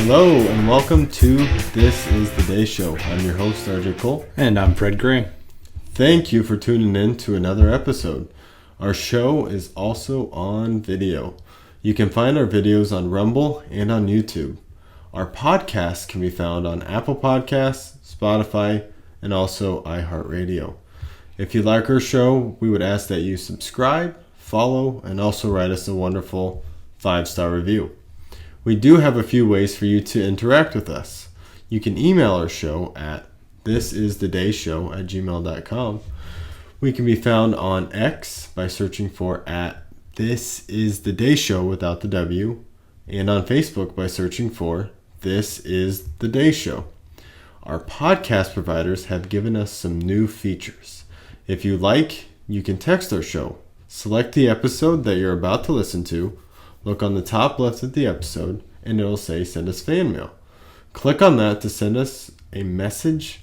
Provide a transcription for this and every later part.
Hello and welcome to This is the Day Show. I'm your host, RJ Cole. And I'm Fred Gray. Thank you for tuning in to another episode. Our show is also on video. You can find our videos on Rumble and on YouTube. Our podcast can be found on Apple Podcasts, Spotify, and also iHeartRadio. If you like our show, we would ask that you subscribe, follow, and also write us a wonderful 5-star review. We do have a few ways for you to interact with us. You can email our show at thisisthedayshow@gmail.com. We can be found on X by searching for @thisisthedayshow without the W, and on Facebook by searching for This is the Day Show. Our podcast providers have given us some new features. If you like, you can text our show. Select the episode that you're about to listen to. Look on the top left of the episode, and it'll say send us fan mail. Click on that to send us a message,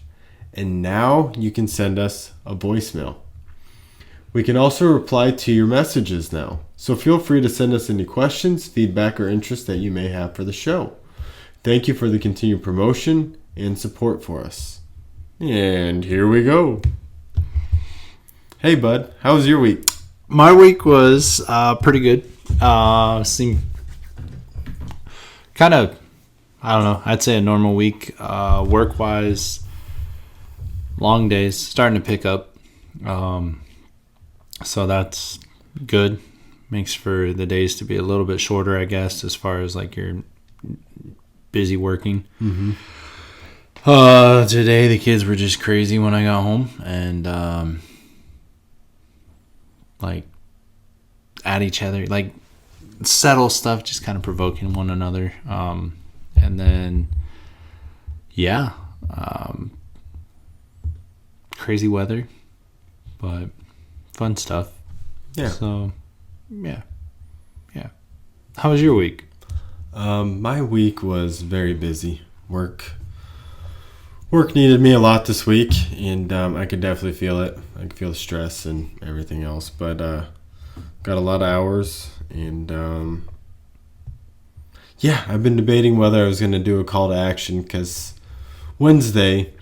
and now you can send us a voicemail. We can also reply to your messages now, so feel free to send us any questions, feedback, or interest that you may have for the show. Thank you for the continued promotion and support for us. And here we go. Hey, bud, how was your week? My week was pretty good. Seemed kind of, I don't know, I'd say a normal week. Work-wise, long days, starting to pick up. So that's good. Makes for the days to be a little bit shorter, I guess, as far as like you're busy working. Mm-hmm. Today the kids were just crazy when I got home, and like at each other, like subtle stuff, just kind of provoking one another. And then, yeah, crazy weather, but fun stuff. Yeah. So, yeah. How was your week? My week was very busy. Work needed me a lot this week, and I could definitely feel it. I could feel the stress and everything else, but got a lot of hours, and I've been debating whether I was going to do a call to action, because Wednesday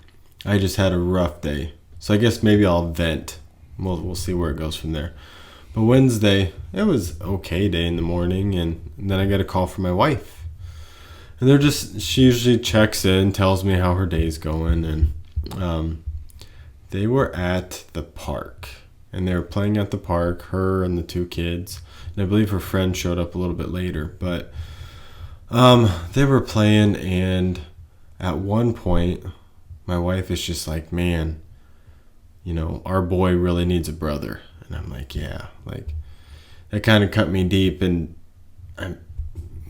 I just had a rough day, so I guess maybe I'll vent. We'll see where it goes from there. But Wednesday, it was okay day in the morning, and then I get a call from my wife. And she usually checks in, tells me how her day's going, and they were at the park. And they were playing at the park, her and the two kids. And I believe her friend showed up a little bit later. But they were playing, and at one point, my wife is just like, man, our boy really needs a brother. And I'm like, yeah. Like, that kind of cut me deep, and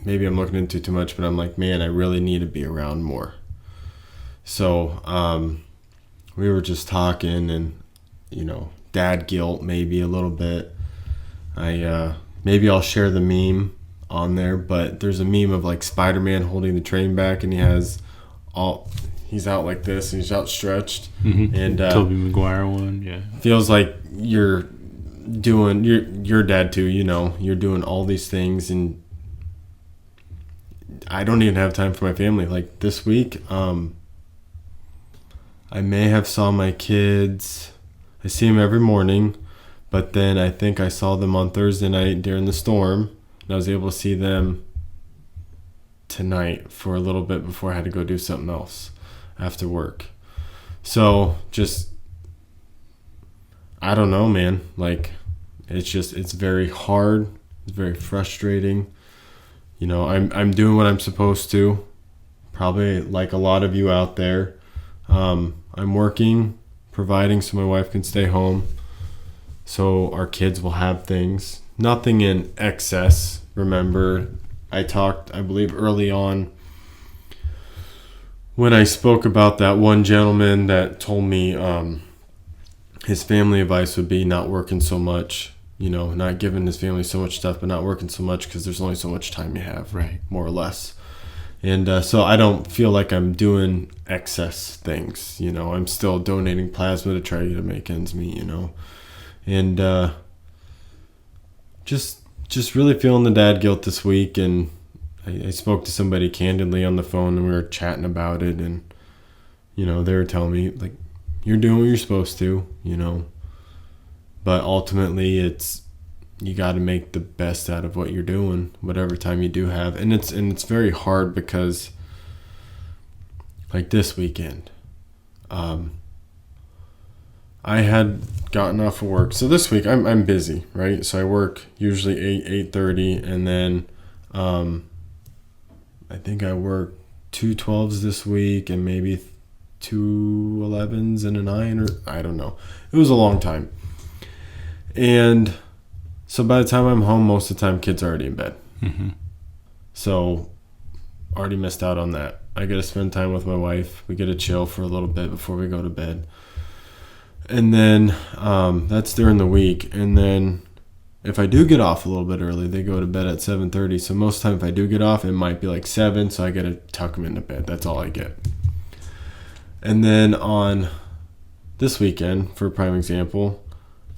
maybe I'm looking into too much, but I'm like, man, I really need to be around more. So we were just talking, and dad guilt maybe a little bit. Maybe I'll share the meme on there, but there's a meme of like Spider-Man holding the train back, and he's out like this, and he's outstretched. Mm-hmm. And Tobey Maguire one, yeah. Feels like you're doing your dad too. You're doing all these things, and I don't even have time for my family. Like this week, I may have saw my kids. I see them every morning, but then I think I saw them on Thursday night during the storm, and I was able to see them tonight for a little bit before I had to go do something else after work. So just, I don't know, man. Like, it's very hard. It's very frustrating. I'm doing what I'm supposed to, probably like a lot of you out there. I'm working, providing so my wife can stay home, so our kids will have things. Nothing in excess. Remember, I talked, I believe, early on when I spoke about that one gentleman that told me his family advice would be not working so much. Not giving his family so much stuff, but not working so much because there's only so much time you have, right? More or less. And so I don't feel like I'm doing excess things. I'm still donating plasma to try to make ends meet, And just really feeling the dad guilt this week, and I spoke to somebody candidly on the phone and we were chatting about it, and they were telling me like, you're doing what you're supposed to, but ultimately you got to make the best out of what you're doing, whatever time you do have, and it's very hard because like this weekend, I had gotten off of work. So this week I'm busy, right? So I work usually 8:30, and then I think I work 2 12s this week and maybe 2 11s and a 9, or I don't know. It was a long time. And so by the time I'm home, most of the time kids are already in bed. Mm-hmm. So already missed out on that. I get to spend time with my wife. We get to chill for a little bit before we go to bed. And then that's during the week. And then if I do get off a little bit early, they go to bed at 7:30. So most of the time if I do get off, it might be like 7. So I get to tuck them into bed. That's all I get. And then on this weekend, for a prime example,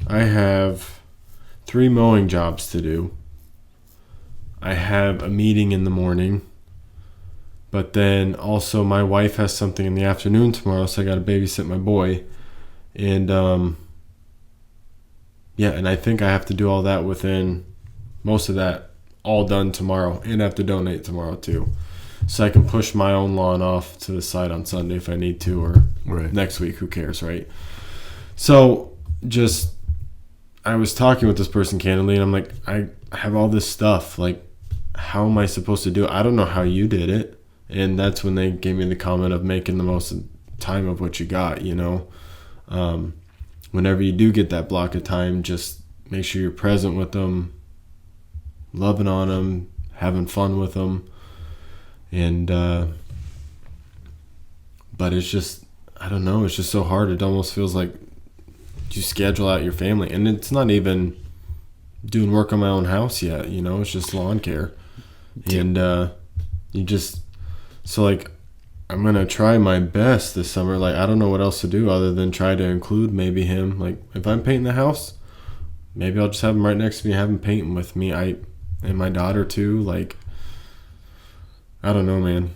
I have 3 mowing jobs to do. I have a meeting in the morning. But then also my wife has something in the afternoon tomorrow, so I got to babysit my boy. And, and I think I have to do all that within, most of that, all done tomorrow. And I have to donate tomorrow, too. So I can push my own lawn off to the side on Sunday if I need to, or next week, who cares, right? So, I was talking with this person candidly, and I'm like, I have all this stuff. Like, how am I supposed to do it? I don't know how you did it. And that's when they gave me the comment of making the most time of what you got, Whenever you do get that block of time, just make sure you're present with them, loving on them, having fun with them. And, but it's just, I don't know, it's just so hard. It almost feels like you schedule out your family. And it's not even doing work on my own house yet, it's just lawn care. And so like, I'm going to try my best this summer. Like, I don't know what else to do other than try to include maybe him. Like, if I'm painting the house, maybe I'll just have him right next to me, have him painting with me. And my daughter too. Like, I don't know, man.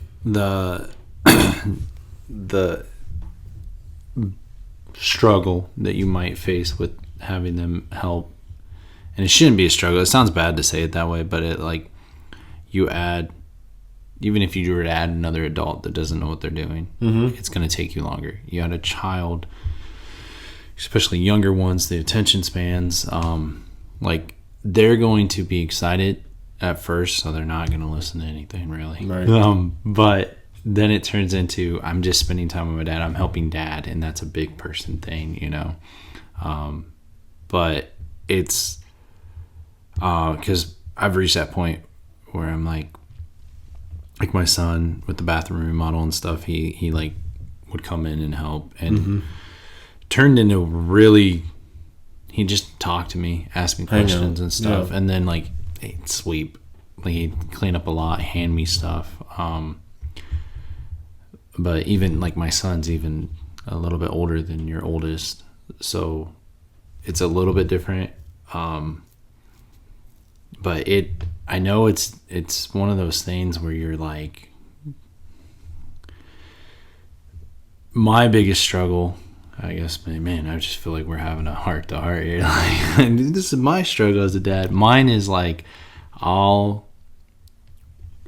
The struggle that you might face with having them help, and it shouldn't be a struggle. It sounds bad to say it that way, but even if you were to add another adult that doesn't know what they're doing, it's going to take you longer. You had a child, especially younger ones, the attention spans, they're going to be excited at first, so they're not going to listen to anything really. Right. But then it turns into, I'm just spending time with my dad. I'm helping dad, and that's a big person thing, But it's because I've reached that point where I'm like my son with the bathroom remodel and stuff, he would come in and help, and turned into really, he just talked to me, asked me questions and stuff, and then he'd sweep, he'd clean up a lot, hand me stuff. But even my son's even a little bit older than your oldest, so it's a little bit different. But I know it's one of those things where you're like, my biggest struggle, I guess, man, I just feel like we're having a heart to heart here. This is my struggle as a dad. Mine is I'll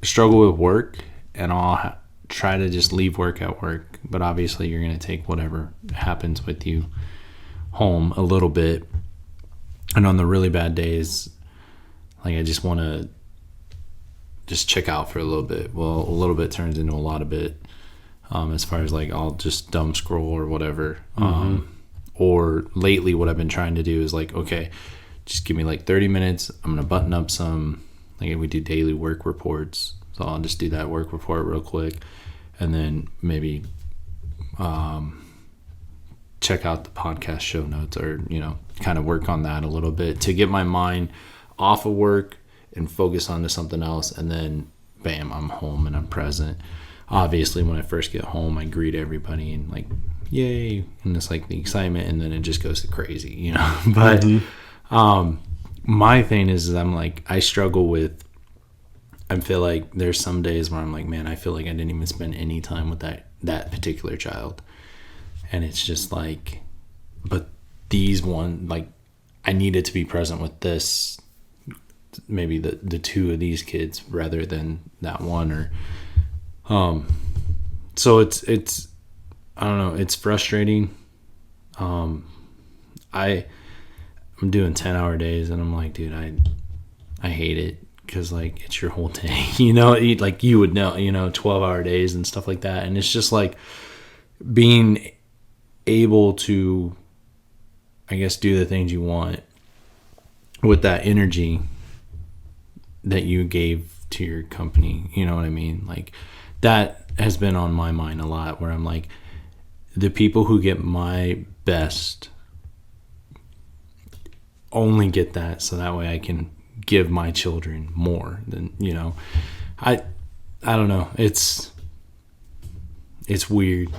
struggle with work, and I'll try to just leave work at work. But obviously you're going to take whatever happens with you home a little bit. And on the really bad days, I just want to just check out for a little bit. Well, a little bit turns into a lot of bit, as far as I'll just dumb scroll or whatever. Or lately what I've been trying to do is okay, just give me 30 minutes. I'm going to button up some, we do daily work reports. So I'll just do that work report real quick, and then maybe check out the podcast show notes, or, kind of work on that a little bit to get my mind off of work and focus onto something else. And then bam, I'm home and I'm present. Obviously when I first get home, I greet everybody and yay, and it's the excitement, and then it just goes to crazy, But my thing is I'm I struggle with I feel like there's some days where I'm like, man, I feel like I didn't even spend any time with that particular child. And it's just like, but these one, like, I needed to be present with this, maybe the two of these kids rather than that one. Or so it's I don't know, it's frustrating. I'm doing 10-hour days, and I'm like, dude, I hate it, because like it's your whole day, like you would know, 12-hour days and stuff like that. And it's just like being able to, I guess, do the things you want with that energy that you gave to your company. You know what I mean? Like, that has been on my mind a lot, where I'm like, the people who get my best only get that, so that way I can give my children more than, I don't know. It's weird.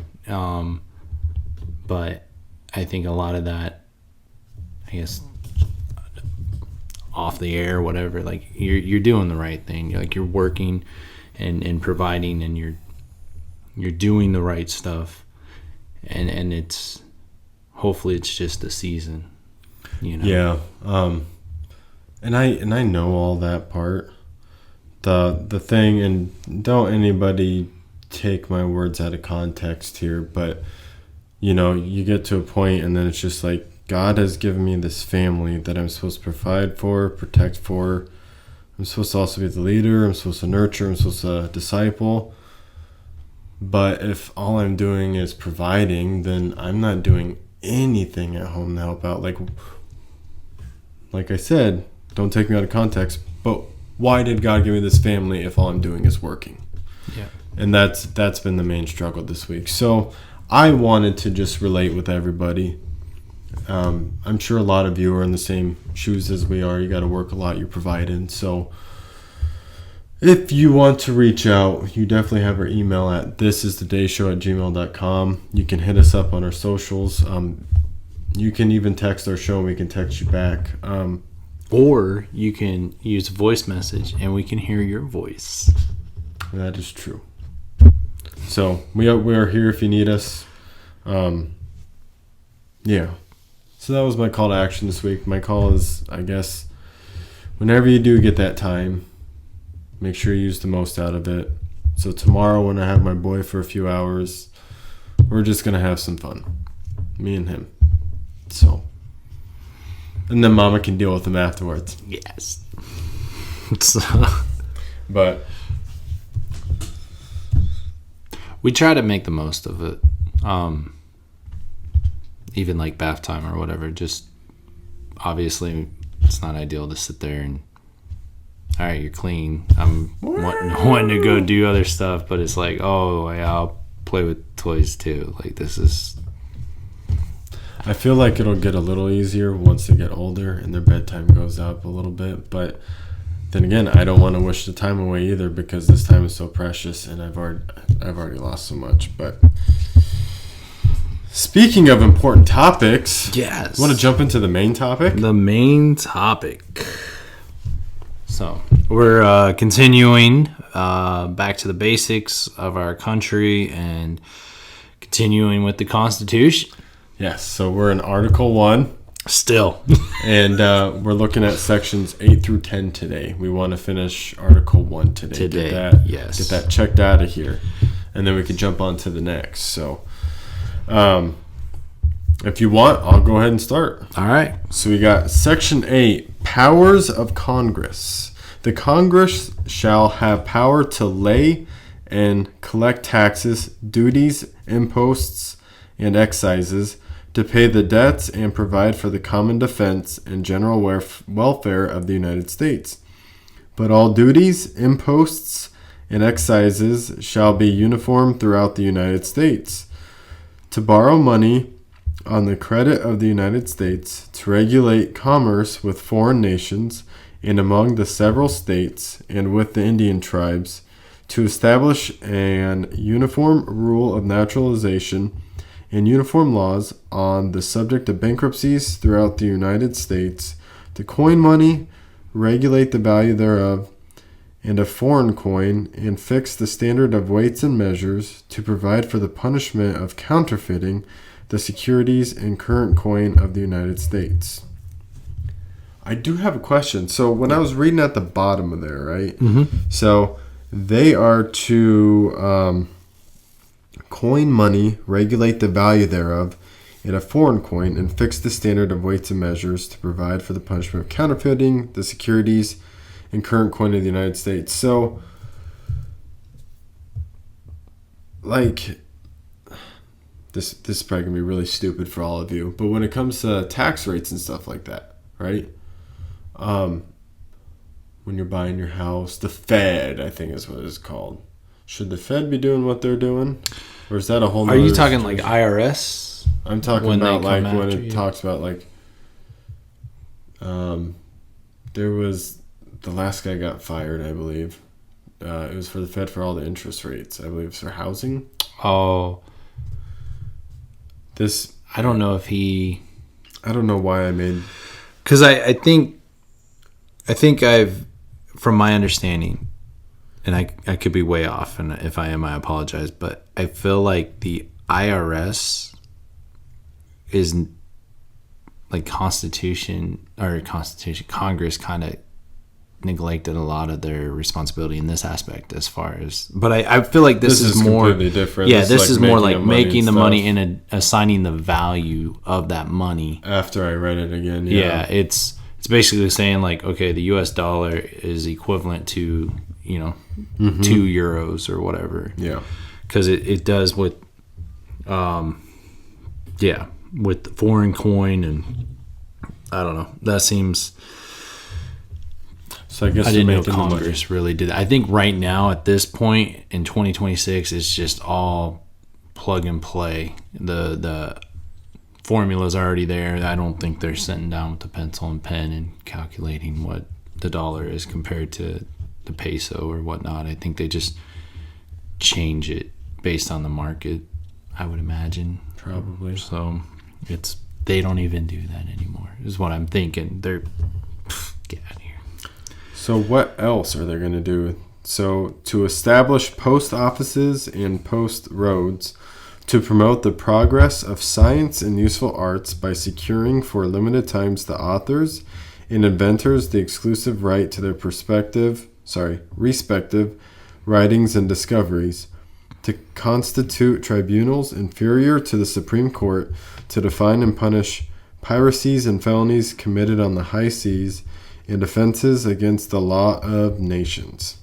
But I think a lot of that, I guess, off the air or whatever, like you're doing the right thing. Like, you're working and providing, and you're doing the right stuff, and it's, hopefully it's just a season, Yeah. And I know all that part. The thing, and don't anybody take my words out of context here, but you get to a point, and then it's just like, God has given me this family that I'm supposed to provide for, protect for. I'm supposed to also be the leader. I'm supposed to nurture. I'm supposed to disciple. But if all I'm doing is providing, then I'm not doing anything at home to help out. Like I said, don't take me out of context, but why did God give me this family if all I'm doing is working? Yeah. And that's been the main struggle this week. So I wanted to just relate with everybody. I'm sure a lot of you are in the same shoes as we are. You got to work a lot. You're providing. So if you want to reach out, you definitely have our email at thisisthedayshow@gmail.com. You can hit us up on our socials. You can even text our show, and we can text you back. Or you can use a voice message, and we can hear your voice. That is true. So we are here if you need us. Yeah. So that was my call to action this week. My call is, I guess, whenever you do get that time, make sure you use the most out of it. So tomorrow, when I have my boy for a few hours, we're just going to have some fun. Me and him. So. And then Mama can deal with him afterwards. Yes. But we try to make the most of it. Even like bath time or whatever. Just, obviously, it's not ideal to sit there and, all right, you're clean. I'm wanting to go do other stuff, but it's like, oh, yeah, I'll play with toys too. Like, this is... I feel like it'll get a little easier once they get older and their bedtime goes up a little bit. But then again, I don't want to wish the time away either, because this time is so precious, and I've already lost so much. But speaking of important topics, yes, want to jump into the main topic? The main topic. So we're continuing back to the basics of our country and continuing with the Constitution. Yes, so we're in Article 1. Still. And we're looking at sections 8 through 10 today. We want to finish Article 1 today. Yes. Get that checked out of here. And then we can jump on to the next. So if you want, I'll go ahead and start. All right. So we got Section 8, Powers of Congress. The Congress shall have power to lay and collect taxes, duties, imposts, and excises, to pay the debts and provide for the common defense and general welfare of the United States. But all duties, imposts, and excises shall be uniform throughout the United States. To borrow money on the credit of the United States, to regulate commerce with foreign nations and among the several states and with the Indian tribes, to establish an uniform rule of naturalization and uniform laws on the subject of bankruptcies throughout the United States, to coin money, regulate the value thereof, and a foreign coin, and fix the standard of weights and measures to provide for the punishment of counterfeiting the securities and current coin of the United States. I do have a question. So when I was reading at the bottom of there, right? Mm-hmm. So they are to coin money, regulate the value thereof in a foreign coin, and fix the standard of weights and measures to provide for the punishment of counterfeiting the securities and current coin of the United States. So, like, this is probably going to be really stupid for all of you, but when it comes to tax rates and stuff like that, right? When you're buying your house, the Fed, I think is what it's called. Should the Fed be doing what they're doing? Or is that a whole nother Are you talking situation? like IRS? I'm talking when about they like come when after it you? talks about like there was the last guy got fired, I believe. It was for the Fed for all the interest rates. I believe it's for housing. Oh, This I don't know if he... I don't know why I made. Because I think I've, from my understanding, and I could be way off, and if I am, I apologize, but I feel like the IRS is like Congress kind of neglected a lot of their responsibility in this aspect as far as, but I feel like this is more completely different. Yeah, this is more like making the money and and assigning the value of that money. after I read it again, Yeah, it's basically saying like, okay, the US dollar is equivalent to, you know, 2 euros or whatever. Yeah. Because it does with, with the foreign coin, and I don't know. That seems... So I guess I didn't know making the money. Congress really did that. I think right now at this point in 2026, it's just all plug and play. The formula's already there. I don't think they're sitting down with the pencil and pen and calculating what the dollar is compared to the peso or whatnot. I think they just change it based on the market, I would imagine. Probably. So they don't even do that anymore, is what I'm thinking. They're get out of here. So what else are they going to do? So to establish post offices and post roads, to promote the progress of science and useful arts by securing for limited times the authors and inventors the exclusive right to their respective writings and discoveries, to constitute tribunals inferior to the Supreme Court to define and punish piracies and felonies committed on the high seas, and offenses against the law of nations.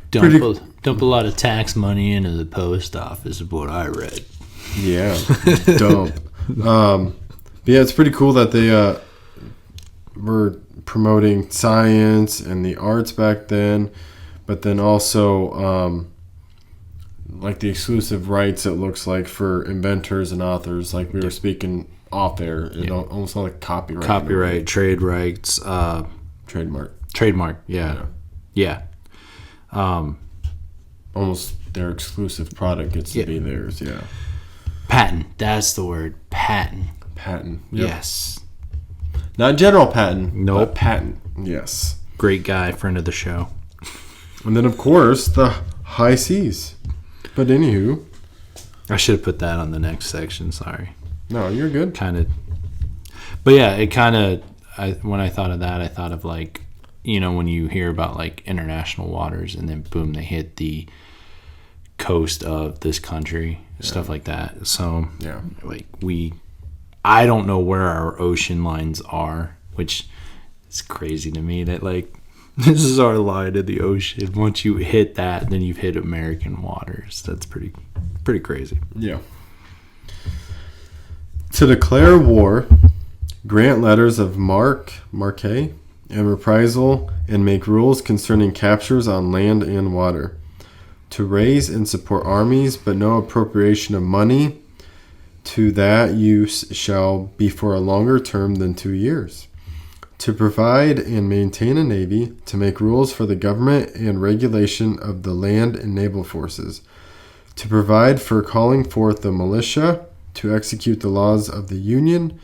Dump a lot of tax money into the post office, is what I read. Yeah, dump. But yeah, it's pretty cool that they were promoting science and the arts back then, but then also like the exclusive rights, it looks like, for inventors and authors, like we were speaking off air. It almost like copyright, trade rights, trademark. Yeah. Almost their exclusive product gets to be theirs. Yeah. Patent. That's the word. Patent. Yep. Yes. Not general patent. Nope. But patent. Yes. Great guy, friend of the show. And then, of course, the high seas. But anywho, I should have put that on the next section. Sorry. No, you're good. Kind of. But yeah, it kind of, when I thought of that, I thought of like, you know, when you hear about like international waters and then boom, they hit the coast of this country, stuff like that. So Yeah. like I don't know where our ocean lines are, which is crazy to me that like this is our line of the ocean. Once you hit that, then you've hit American waters. That's pretty crazy. Yeah. To declare war, grant letters of marque, and reprisal, and make rules concerning captures on land and water. To raise and support armies, but no appropriation of money to that use shall be for a longer term than 2 years. To provide and maintain a navy, to make rules for the government and regulation of the land and naval forces. To provide for calling forth the militia, to execute the laws of the Union,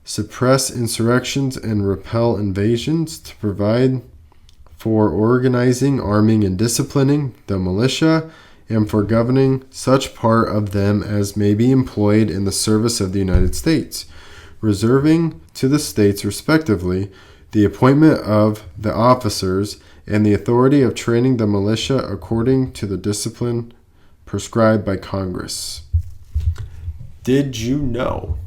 suppress insurrections and repel invasions, to provide for organizing, arming, and disciplining the militia, and for governing such part of them as may be employed in the service of the United States, reserving to the states respectively the appointment of the officers and the authority of training the militia according to the discipline prescribed by Congress. Did you know?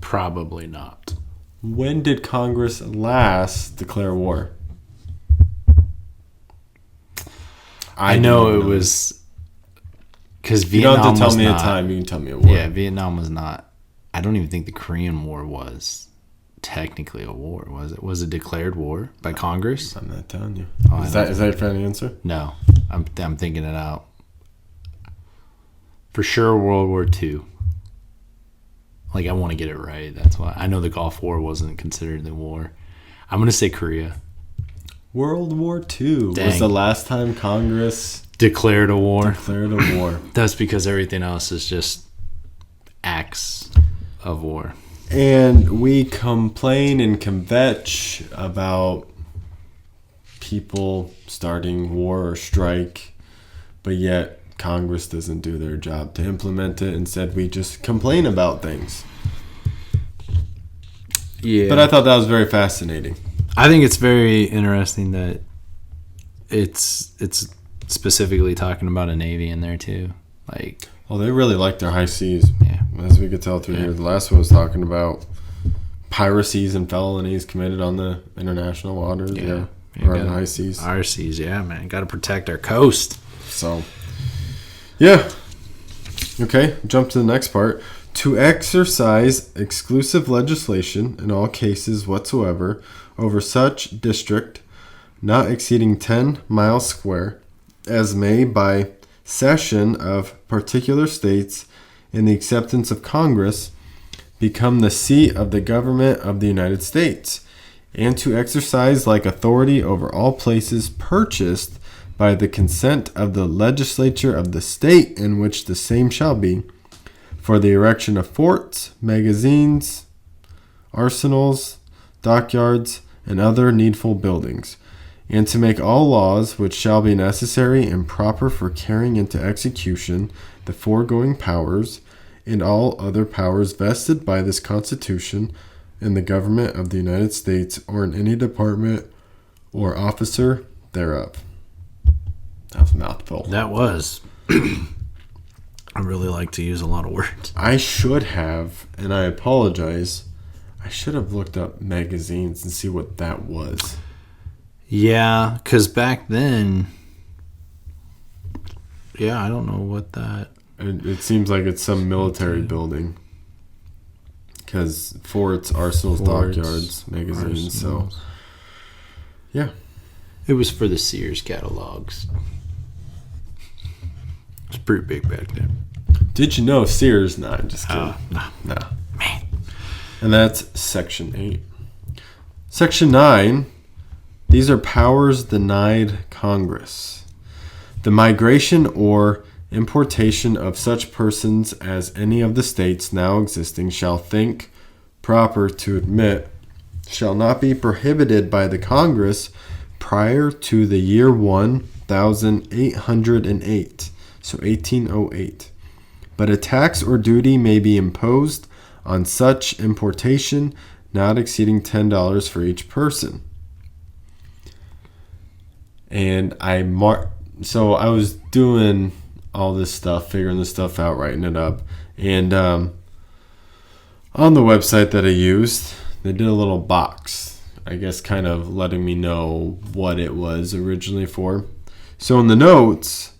Probably not. When did Congress last declare war? I know it was because You don't Vietnam have to tell was me not. a time. You can tell me a war. Yeah, Vietnam was not. I don't even think the Korean War was technically a war, was it? Was it declared war by Congress? I'm not telling you. Oh, Is that your final answer? No, I'm thinking it out. For sure, World War II. Like, I want to get it right. That's why. I know the Gulf War wasn't considered the war. I'm going to say Korea. World War II was Dang. the last time Congress Declared a war. declared a war. That's because everything else is just acts of war. And we complain and kvetch about people starting war or strike, but yet Congress doesn't do their job to implement it. Instead, we just complain about things. Yeah. But I thought that was very fascinating. I think it's very interesting that it's specifically talking about a navy in there too. Like, Well, they really like their high seas. yeah, As we could tell through here, the last one was talking about piracies and felonies committed on the international waters. Yeah. Or on the high seas. our seas. Yeah, man, got to protect our coast. So, yeah. Okay, jump to the next part. To exercise exclusive legislation in all cases whatsoever over such district not exceeding 10 miles square as may by cession of particular states in the acceptance of Congress become the seat of the government of the United States, and to exercise like authority over all places purchased by the consent of the legislature of the state in which the same shall be, for the erection of forts, magazines, arsenals, dockyards, and other needful buildings, and to make all laws which shall be necessary and proper for carrying into execution the foregoing powers, and all other powers vested by this Constitution in the government of the United States or in any department or officer thereof. That was a mouthful. That was. I really like to use a lot of words. I should have, and I apologize, I should have looked up magazines and see what that was. Yeah, because back then, I don't know what that. It seems like it's some military building. Because forts, arsenals, dockyards, magazines. arsenals. So, yeah. It was for the Sears catalogs. It's pretty big back then. Did you know Sears? Nah, I'm just kidding. Nah. Man. And that's Section 8. Section 9. These are powers denied Congress. The migration or importation of such persons as any of the states now existing shall think proper to admit shall not be prohibited by the Congress prior to the year 1808, so 1808. But a tax or duty may be imposed on such importation not exceeding $10 for each person. And so I was doing all this stuff, figuring this stuff out, writing it up. And on the website that I used, they did a little box, I guess kind of letting me know what it was originally for. So in the notes,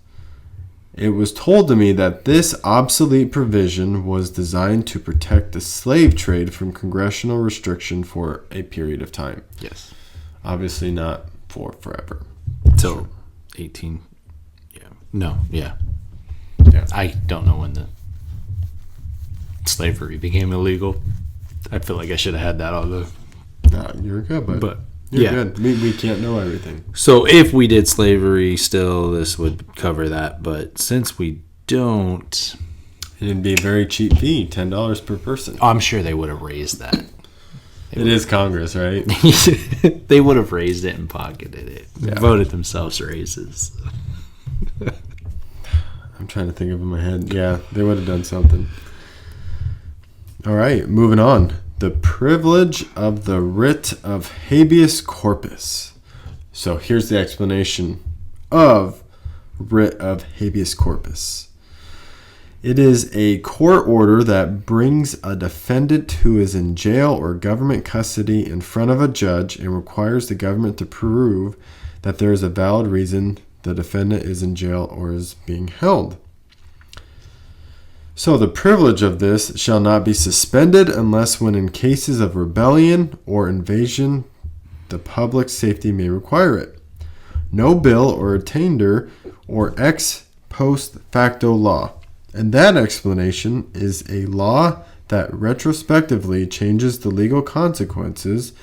it was told to me that this obsolete provision was designed to protect the slave trade from congressional restriction for a period of time. Yes. Obviously not for forever. So, 18. Yeah. No. Yeah. Yeah. I don't know when the slavery became illegal. I feel like I should have had that on the. Nah, you're good, But you're yeah. good. We can't know everything. So if we did slavery still, this would cover that. But since we don't, It'd be a very cheap fee, $10 per person. I'm sure they would have raised that. It is Congress, right? They would have raised it and pocketed it. Yeah. Voted themselves raises. I'm trying to think of it in my head. Yeah, they would have done something. All right, moving on. The privilege of the writ of habeas corpus. So here's the explanation of writ of habeas corpus. It is a court order that brings a defendant who is in jail or government custody in front of a judge and requires the government to prove that there is a valid reason the defendant is in jail or is being held. So the privilege of this shall not be suspended unless when in cases of rebellion or invasion the public safety may require it. No bill or attainder or ex post facto law. And that explanation is a law that retrospectively changes the legal consequences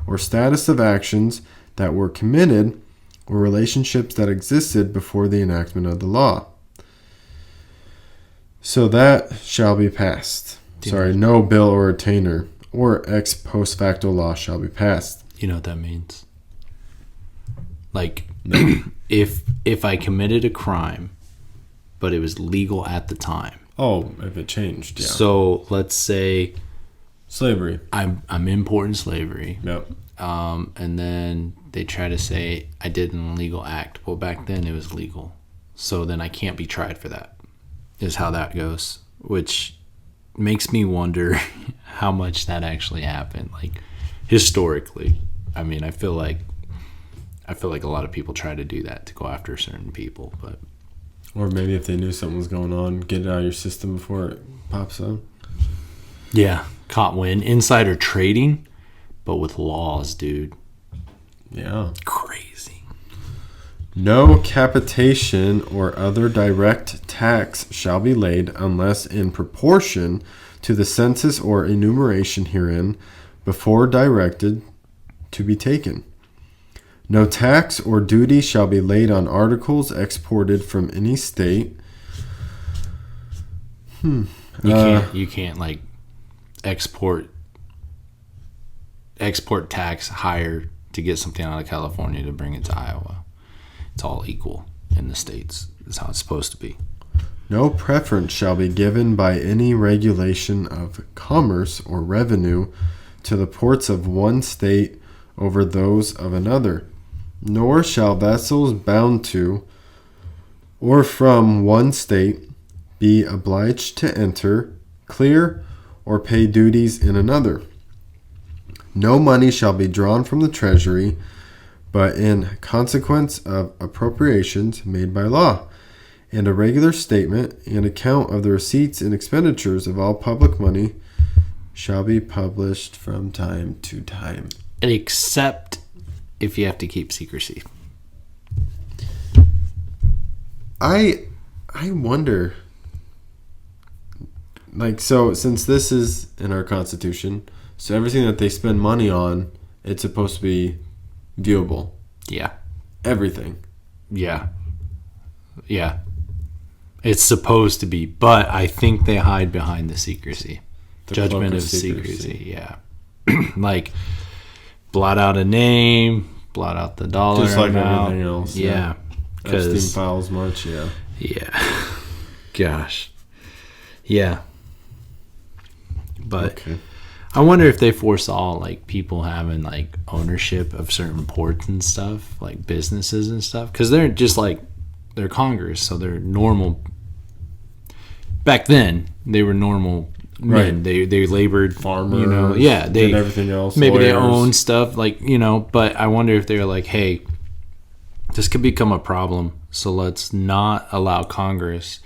or status of actions that were committed or relationships that existed before the enactment of the law. So that shall be passed. No bill or attainder or ex post facto law shall be passed. You know what that means? Like, No. if I committed a crime, but it was legal at the time. Oh, if it changed, yeah. So let's say Slavery. I'm importing slavery. Yep. And then they try to say I did an illegal act. Well, back then it was legal. So then I can't be tried for that, is how that goes. Which makes me wonder how much that actually happened. Like, historically. I mean, I feel like a lot of people try to do that to go after certain people. But Or maybe if they knew something was going on, get it out of your system before it pops up. yeah, caught wind. Insider trading, but with laws, dude. Yeah. Crazy. No capitation or other direct tax shall be laid unless in proportion to the census or enumeration herein before directed to be taken. No tax or duty shall be laid on articles exported from any state. You can't like export tax higher to get something out of California to bring it to Iowa. It's all equal in the states. That's how it's supposed to be. No preference shall be given by any regulation of commerce or revenue to the ports of one state over those of another, nor shall vessels bound to or from one state be obliged to enter, clear, or pay duties in another. No money shall be drawn from the treasury, but in consequence of appropriations made by law, and a regular statement and account of the receipts and expenditures of all public money shall be published from time to time. Except if you have to keep secrecy. I wonder, like, so since this is in our Constitution, so everything that they spend money on, it's supposed to be viewable. Yeah. Everything. Yeah. Yeah. It's supposed to be, but I think they hide behind the secrecy. The Judgment cloak of secrecy, yeah. Like, blot out a name, blot out the dollar Just like amount. everything else. Yeah. Epstein files much, yeah. Yeah. Gosh. Yeah. But Okay. I wonder if they foresaw like people having like ownership of certain ports and stuff, like businesses and stuff, because they're just like they're Congress, so they're normal. Back then, they were normal men. Right. They labored, Farmers. you know. Yeah, they did everything else. maybe they lawyers. own stuff, like, you know. But I wonder if they're like, hey, this could become a problem, so let's not allow Congress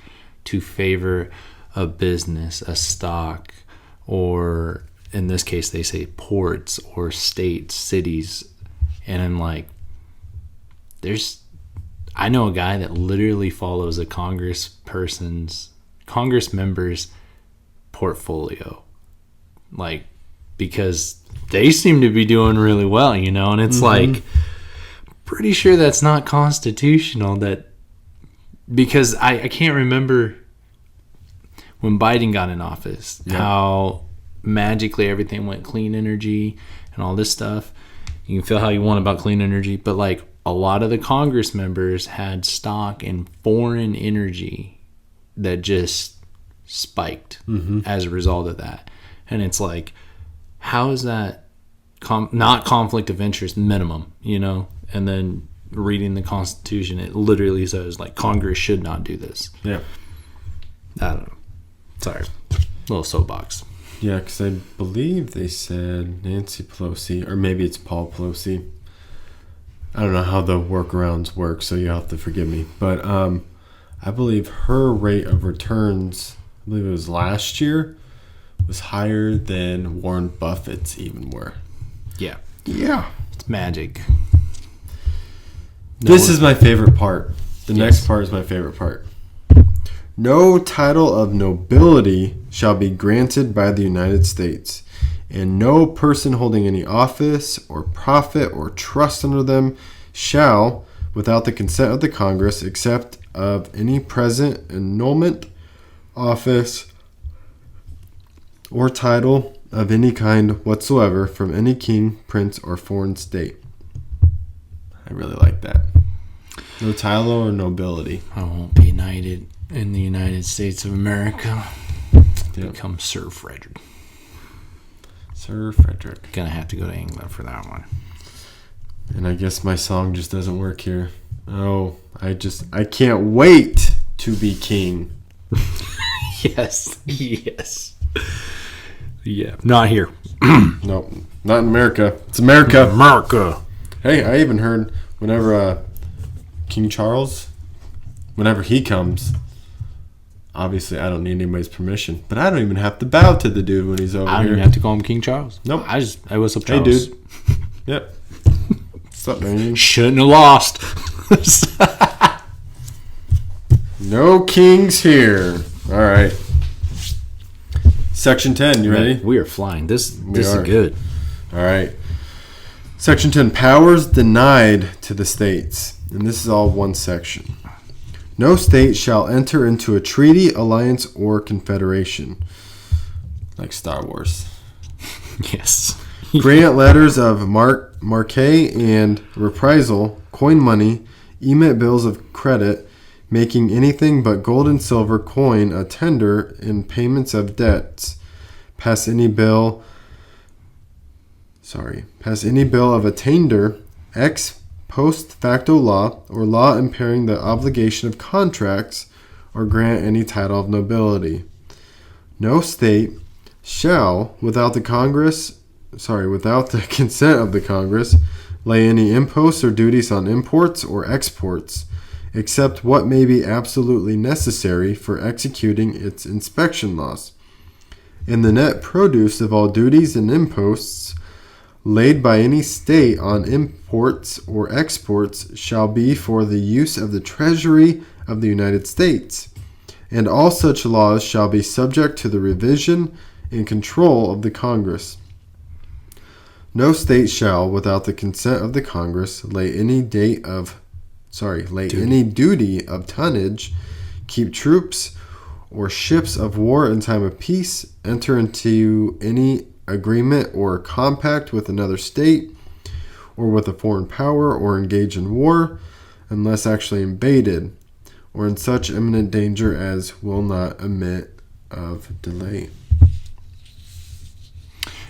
to favor a business, a stock, or in this case they say ports or states, cities. And I'm like, I know a guy that literally follows a congress member's portfolio, like, because they seem to be doing really well, you know. And it's like, pretty sure that's not constitutional, that because I can't remember when Biden got in office, how magically everything went clean energy and all this stuff. You can feel how you want about clean energy, but like a lot of the Congress members had stock in foreign energy that just spiked as a result of that. And it's like, how is that not conflict of interest minimum, you know? And then reading the Constitution, it literally says like Congress should not do this. Yeah. I don't know. Sorry. Little soapbox. Yeah, because I believe they said Nancy Pelosi, or maybe it's Paul Pelosi. I don't know how the workarounds work, so you have to forgive me. But I believe her rate of returns, I believe it was last year, was higher than Warren Buffett's even were. Yeah. Yeah. It's magic. This is my favorite part. The next part is my favorite part. No title of nobility shall be granted by the United States, and no person holding any office or profit or trust under them shall, without the consent of the Congress, except of any present annulment, office, or title of any kind whatsoever from any king, prince, or foreign state. I really like that. No title or nobility. I won't be knighted in the United States of America. Yep. Become Sir Frederick. Sir Frederick. Gonna have to go to England for that one. And I guess my song just doesn't work here. Oh, I can't wait to be king. Yes. Yes. Yeah. Not here. Nope. Not in America. It's America. America. Hey, I even heard whenever King Charles, whenever he comes, obviously I don't need anybody's permission, but I don't even have to bow to the dude when he's over here. I don't even have to call him King Charles. Nope. I what's up, Charles? Hey, dude. Yep. What's up, man? Shouldn't have lost. No kings here. All right. Section 10, you ready? We are flying. This is are. good. All right. Section 10, powers denied to the states. And this is all one section. No state shall enter into a treaty, alliance, or confederation. Like Star Wars. Yes. Grant letters of marque and reprisal, coin money, emit bills of credit, making anything but gold and silver coin a tender in payments of debts. Pass any bill of attainder, ex post facto law, or law impairing the obligation of contracts, or grant any title of nobility. No state shall, without the consent of the Congress, lay any imposts or duties on imports or exports, except what may be absolutely necessary for executing its inspection laws. And the net produce of all duties and imposts laid by any state on imports or exports shall be for the use of the Treasury of the United States, and all such laws shall be subject to the revision and control of the Congress. No state shall, without the consent of the Congress, lay any duty of tonnage, keep troops or ships of war in time of peace, enter into any agreement or compact with another state or with a foreign power, or engage in war unless actually invaded, or in such imminent danger as will not admit of delay.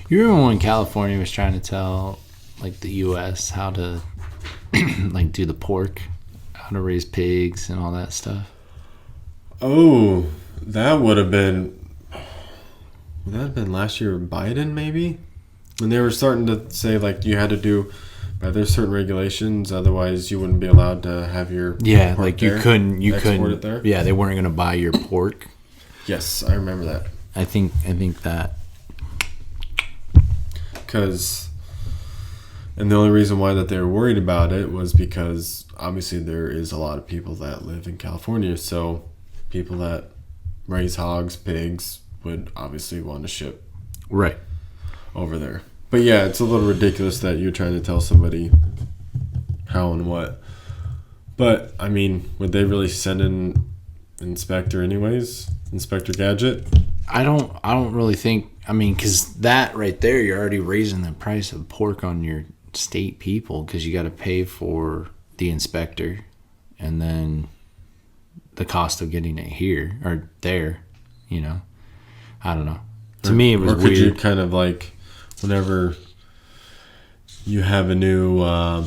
You remember when California was trying to tell like the U.S. how to like do the pork, how to raise pigs and all that stuff? Oh, that would have been last year, Biden maybe, when they were starting to say like you had to do by there's certain regulations, otherwise you wouldn't be allowed to have your pork like there, you couldn't it there. Yeah, they weren't going to buy your pork. Yes, I remember that. I think that. And the only reason why that they were worried about it was because obviously there is a lot of people that live in California, so people that raise hogs, pigs would obviously want to ship right over there. But yeah, it's a little ridiculous that you're trying to tell somebody how and what. But I mean, would they really send an inspector anyways? Inspector Gadget? I don't really think. I mean, because that right there, you're already raising the price of pork on your state people because you got to pay for the inspector, and then the cost of getting it here or there. You know, I don't know. To me, it was weird. Or could weird. you kind of like, whenever you have a new, I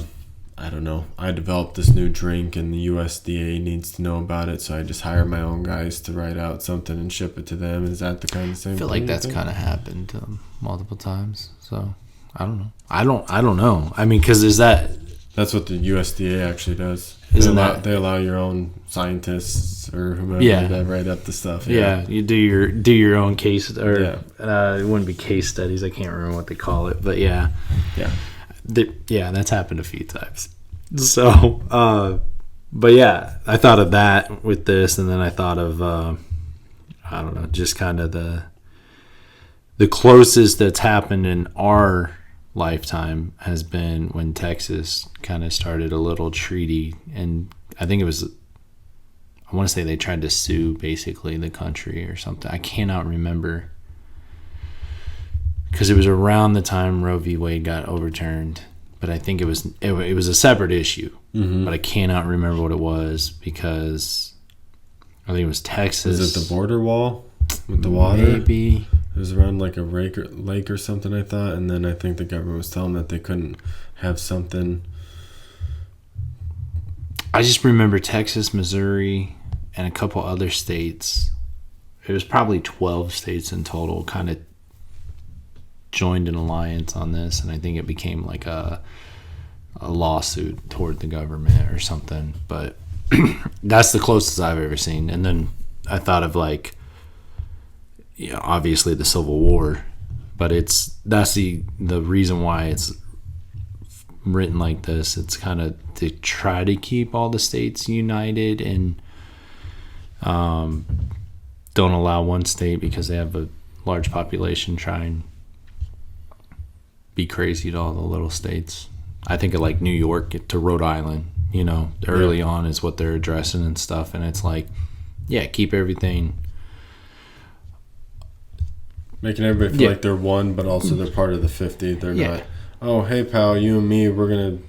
don't know, I developed this new drink and the USDA needs to know about it, so I just hire my own guys to write out something and ship it to them. Is that the kind of same? I feel like that's kind of happened multiple times. So I don't know. I don't know. I mean, because that's what the USDA actually does. They allow your own scientists or whomever to write up the stuff. Yeah, you do your own case, or it wouldn't be case studies. I can't remember what they call it, but yeah, that's happened a few times. So, but yeah, I thought of that with this, and then I thought of I don't know, just kind of the closest that's happened in our lifetime has been when Texas kind of started a little treaty, and I think it was, I want to say they tried to sue basically the country or something. I cannot remember, because it was around the time Roe v. Wade got overturned, but I think it was a separate issue. Mm-hmm. But I cannot remember what it was, because I think it was Texas. Is it the border wall with the water? Maybe. It was around like a lake or something, I thought. And then I think the government was telling them that they couldn't have something. I just remember Texas, Missouri, and a couple other states. It was probably 12 states in total kind of joined an alliance on this. And I think it became like a lawsuit toward the government or something. But that's the closest I've ever seen. And then I thought of like, obviously the Civil War, but that's the reason why it's written like this. It's kind of to try to keep all the states united and don't allow one state, because they have a large population, try and be crazy to all the little states. I think of like New York to Rhode Island, early on is what they're addressing and stuff, and it's like, keep everything. Making everybody feel like they're one, but also they're part of the 50. They're not, oh, hey, pal, you and me, we're going to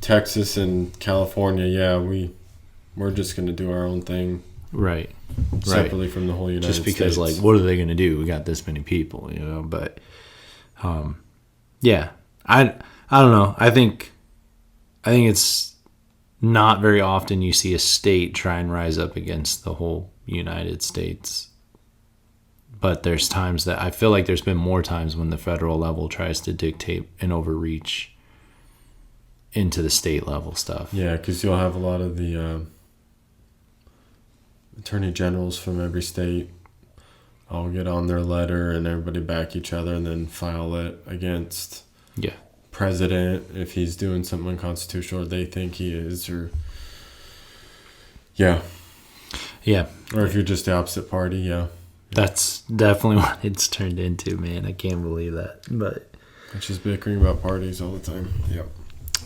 Texas and California. Yeah, we're just going to do our own thing. Right. Separately from the whole United States. Just because, like, what are they going to do? We got this many people, But, I don't know. I think it's not very often you see a state try and rise up against the whole United States. But there's times that I feel like there's been more times when the federal level tries to dictate and overreach into the state level stuff. Yeah, because you'll have a lot of the attorney generals from every state all get on their letter and everybody back each other and then file it against president if he's doing something unconstitutional or they think he is, or or if you're just the opposite party. That's definitely what it's turned into, man. I can't believe that. But it's just bickering about parties all the time.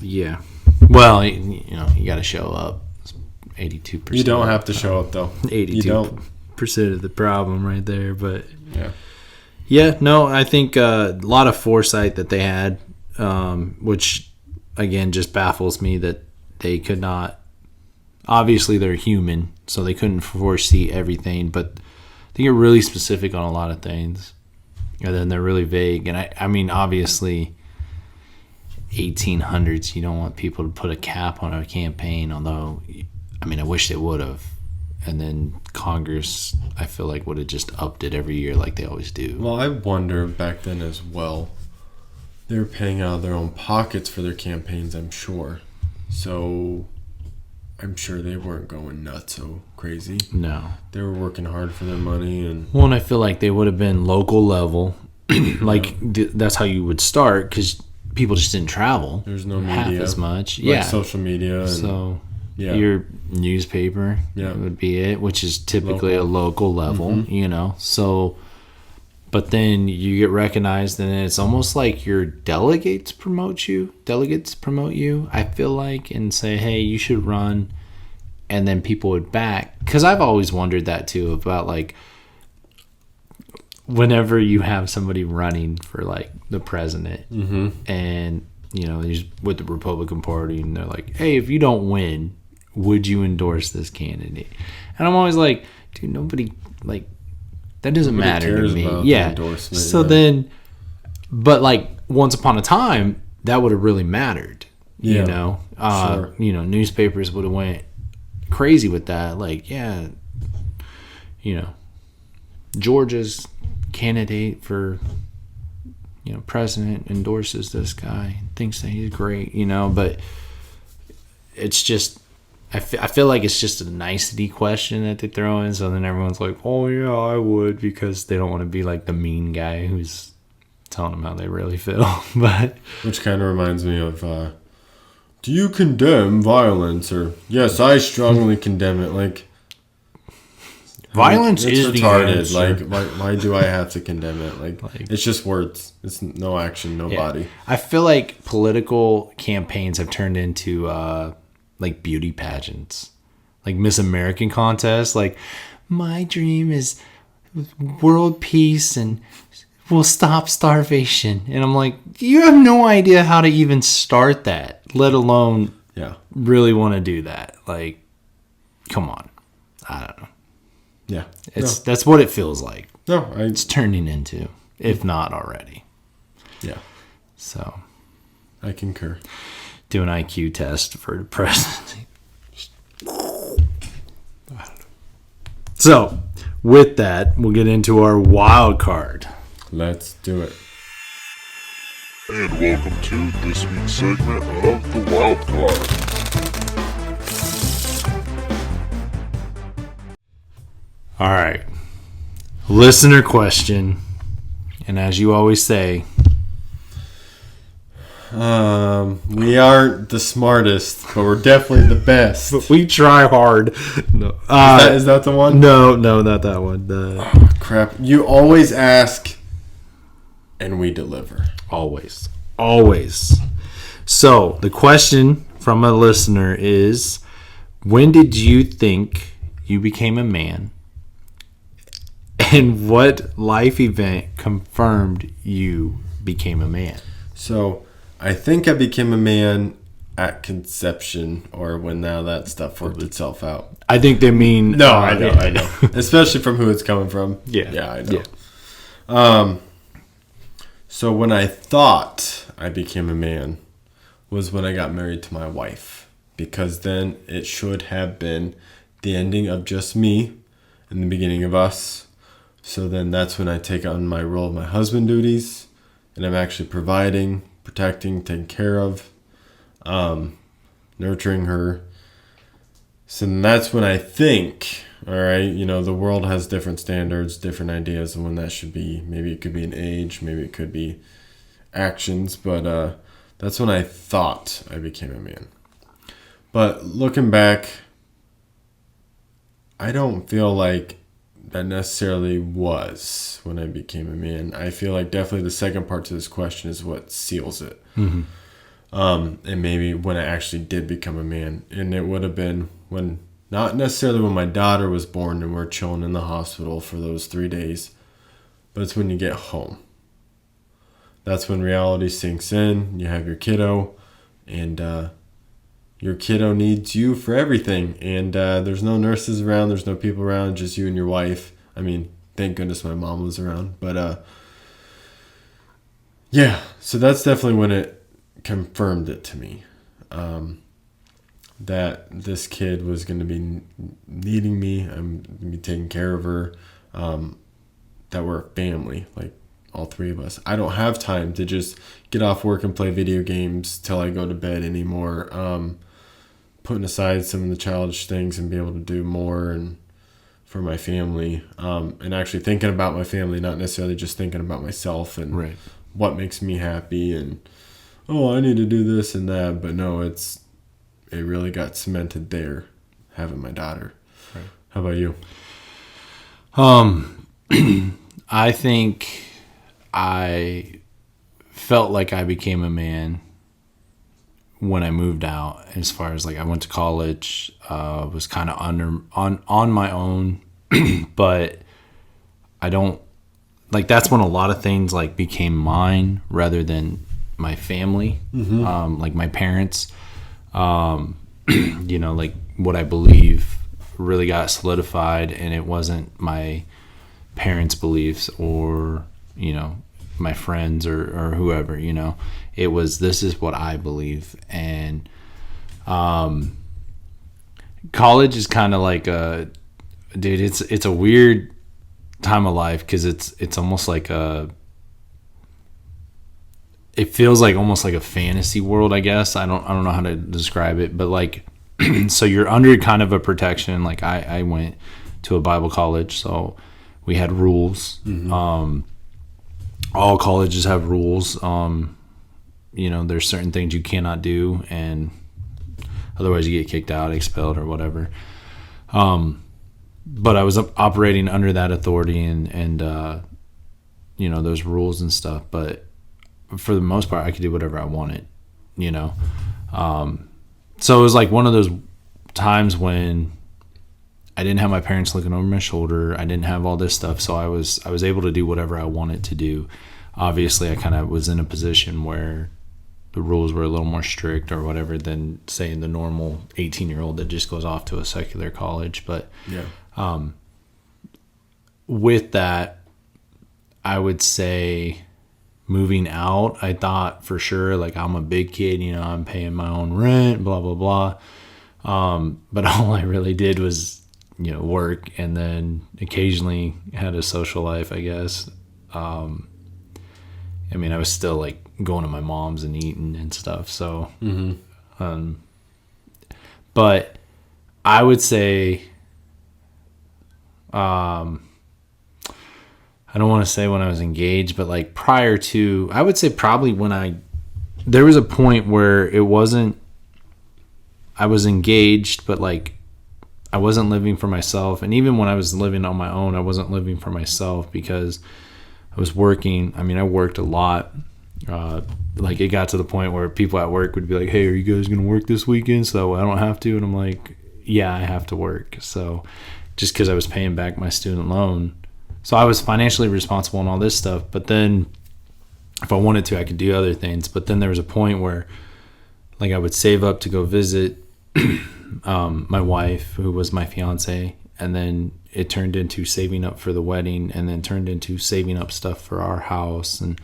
Yeah. Well, you got to show up. 82%. You don't have to show up, though. 82% of the problem right there. But no, I think a lot of foresight that they had, which again just baffles me that they could not. Obviously, they're human, so they couldn't foresee everything, but I think they're really specific on a lot of things, and then they're really vague. And I mean, obviously, 1800s, you don't want people to put a cap on a campaign, although, I mean, I wish they would have. And then Congress, I feel like, would have just upped it every year like they always do. Well, I wonder back then as well, they were paying out of their own pockets for their campaigns, I'm sure. So I'm sure they weren't going nuts so crazy. No. They were working hard for their money. And I feel like they would have been local level. That's how you would start, because people just didn't travel. There's no media. Half as much. Social media. And, so your newspaper would be it, which is typically a local level, So, but then you get recognized, and it's almost like your delegates promote you, I feel like, and say, hey, you should run. And then people would back. Because I've always wondered that too, about like whenever you have somebody running for like the president, and he's with the Republican Party, and they're like, "Hey, if you don't win, would you endorse this candidate?" And I'm always like, "Dude, nobody like that doesn't matter to me." Yeah. So then, but like once upon a time, that would have really mattered. Sure. Newspapers would have went crazy with that. Like, Georgia's candidate for president endorses this guy, thinks that he's great, but it's just I feel like it's just a nicety question that they throw in, so then everyone's like, oh yeah, I would, because they don't want to be like the mean guy who's telling them how they really feel. But which kind of reminds me of do you condemn violence? Or yes, I strongly condemn it. Like, violence is retarded. The answer. Like, why do I have to condemn it? Like it's just words. It's no action, no body. I feel like political campaigns have turned into like beauty pageants, like Miss American contests. Like, my dream is world peace and we'll stop starvation. And I'm like, you have no idea how to even start that, let alone really want to do that. Like, come on. I don't know. Yeah. That's what it feels like. No, it's turning into, if not already. Yeah. So I concur. Do an IQ test for the presidency. So, with that, we'll get into our wild card. Let's do it. And welcome to this week's segment of the wild card. All right. Listener question. And as you always say, we aren't the smartest, but we're definitely the best. But we try hard. No. Is that the one? No, not that one. Oh, crap. You always ask, and we deliver. Always. So, the question from a listener is, when did you think you became a man? And what life event confirmed you became a man? So, I think I became a man at conception, or when now that stuff worked itself out. I think they mean... No, I know. Especially from who it's coming from. Yeah, I know. Yeah. So when I thought I became a man was when I got married to my wife. Because then it should have been the ending of just me and the beginning of us. So then that's when I take on my role of my husband duties. And I'm actually providing, protecting, taking care of, nurturing her. So that's when I think, all right, the world has different standards, different ideas of when that should be. Maybe it could be an age, maybe it could be actions, but that's when I thought I became a man. But looking back, I don't feel like that necessarily was when I became a man. I feel like definitely the second part to this question is what seals it. Mm-hmm. And maybe when I actually did become a man. And it would have been when, not necessarily when my daughter was born and we're chilling in the hospital for those 3 days, but it's when you get home. That's when reality sinks in. You have your kiddo, and your kiddo needs you for everything. And there's no nurses around. There's no people around. Just you and your wife. I mean, thank goodness my mom was around. But yeah, so that's definitely when it confirmed it to me. That this kid was going to be needing me. I'm going to be taking care of her. That we're a family, like all three of us. I don't have time to just get off work and play video games till I go to bed anymore. Putting aside some of the childish things and be able to do more and for my family, and actually thinking about my family, not necessarily just thinking about myself and what makes me happy and, oh, I need to do this and that. But no, it really got cemented there, having my daughter. Right. How about you? I think I felt like I became a man when I moved out. As far as like I went to college, was kind of on my own, but I don't like that's when a lot of things like became mine rather than my family, like my parents. You know, like what I believe really got solidified, and it wasn't my parents' beliefs or, you know, my friends or whoever, you know. It was, this is what I believe. And college is kind of like it's a weird time of life, because it's almost like it feels like almost like a fantasy world, I guess. I don't know how to describe it, but like so you're under kind of a protection. Like I went to a Bible college, so we had rules. All colleges have rules. You know, there's certain things you cannot do, and otherwise you get kicked out, expelled, or whatever. But I was operating under that authority and you know, those rules and stuff. But for the most part, I could do whatever I wanted, you know. So it was like one of those times when I didn't have my parents looking over my shoulder. I didn't have all this stuff, so I was able to do whatever I wanted to do. Obviously, I kind of was in a position where the rules were a little more strict or whatever than, say, the normal 18-year-old that just goes off to a secular college. But with that, I would say moving out, I thought for sure, like, I'm a big kid, you know, I'm paying my own rent, blah, blah, blah. But all I really did was, you know, work, and then occasionally had a social life, I guess. I mean, I was still like going to my mom's and eating and stuff. So, but I would say, I don't want to say when I was engaged, but like prior to, I would say probably when there was a point where it wasn't, I was engaged, but like I wasn't living for myself. And even when I was living on my own, I wasn't living for myself because I was working. I mean, I worked a lot. Like it got to the point where people at work would be like, "Hey, are you guys going to work this weekend so I don't have to?" And I'm like, "Yeah, I have to work." So just because I was paying back my student loan. So I was financially responsible and all this stuff. But then if I wanted to, I could do other things. But then there was a point where like I would save up to go visit my wife, who was my fiance, and then it turned into saving up for the wedding, and then turned into saving up stuff for our house and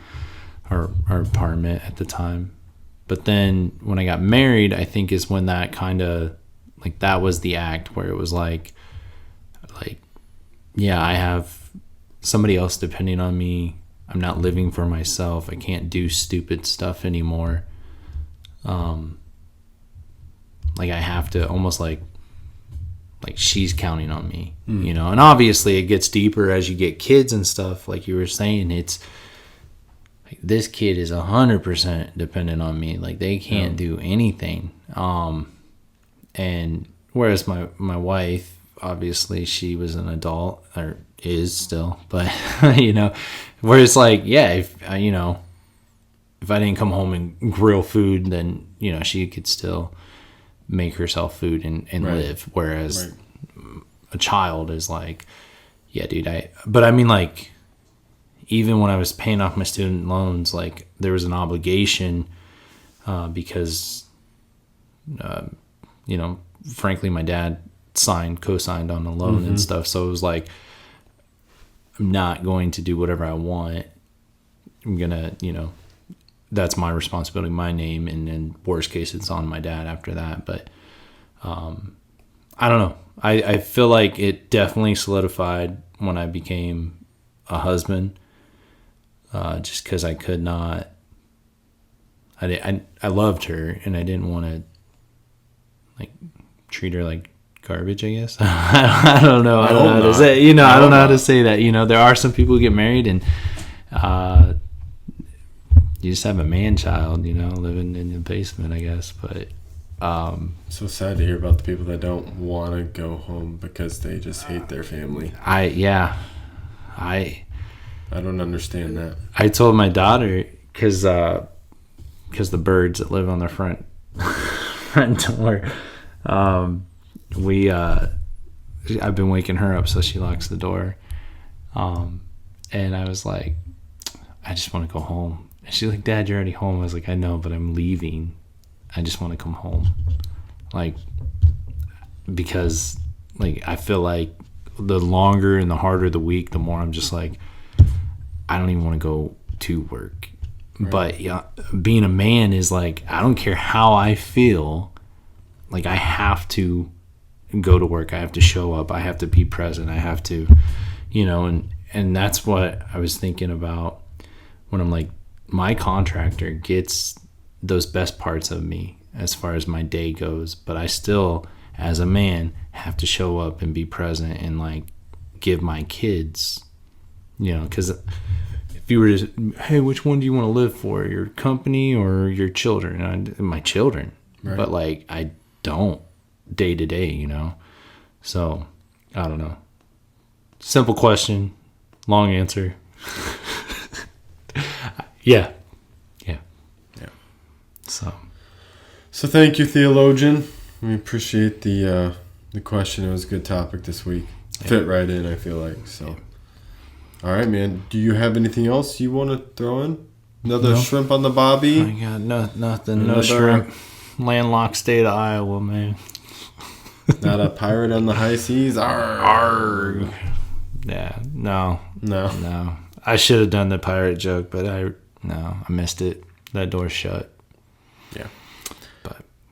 our apartment at the time. But then when I got married, I think is when that kind of like, that was the act where it was like, yeah, I have somebody else depending on me. I'm not living for myself. I can't do stupid stuff anymore. Like I have to almost like she's counting on me, you know. And obviously it gets deeper as you get kids and stuff. Like you were saying, it's like this kid is 100% dependent on me. Like they can't do anything. And whereas my wife, obviously she was an adult, or is still, but you know, where it's like, yeah, if you know, if I didn't come home and grill food, then you know she could still make herself food and live. Whereas a child is like, yeah, dude, but I mean, like, even when I was paying off my student loans, like there was an obligation because, you know, frankly, my dad co-signed on the loan and stuff. So it was like, I'm not going to do whatever I want. I'm going to, you know, that's my responsibility, my name, and then worst case, it's on my dad after that. But I don't know. I feel like it definitely solidified when I became a husband, just because I could not. I loved her, and I didn't want to like treat her like garbage, I guess. I don't know. I don't know how to say. You know, I don't know how to say that. You know, there are some people who get married and. You just have a man child, you know, living in the basement, I guess. But so sad to hear about the people that don't want to go home because they just hate their family. I don't understand that. I told my daughter because the birds that live on their front door. I've been waking her up, so she locks the door. And I was like, I just want to go home. And she's like, Dad, you're already home. I was like, I know, but I'm leaving. I just want to come home. Like, because like I feel like the longer and the harder the week, the more I'm just like, I don't even want to go to work. Right. But yeah, being a man is like, I don't care how I feel, like I have to go to work. I have to show up. I have to be present. I have to, and that's what I was thinking about when I'm like, my contractor gets those best parts of me as far as my day goes, but I still, as a man, have to show up and be present and like give my kids, because if you were to, hey, which one do you want to live for, your company or your children? My children. Right. But like I don't day to day, so I don't know. Simple question, long answer. Yeah. So thank you, theologian. We appreciate the question. It was a good topic this week. Yeah. Fit right in, I feel like. So, all right, man. Do you have anything else you want to throw in? Another shrimp on the bobby? I got nothing. No shrimp. Landlocked state of Iowa, man. Not a pirate on the high seas. Arg. Yeah. No. I should have done the pirate joke, but I missed it. That door's shut. Yeah.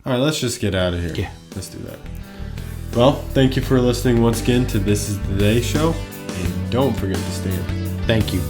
All right, let's just get out of here. Yeah. Let's do that. Well, thank you for listening once again to This Is the Day show. And don't forget to stand. Thank you.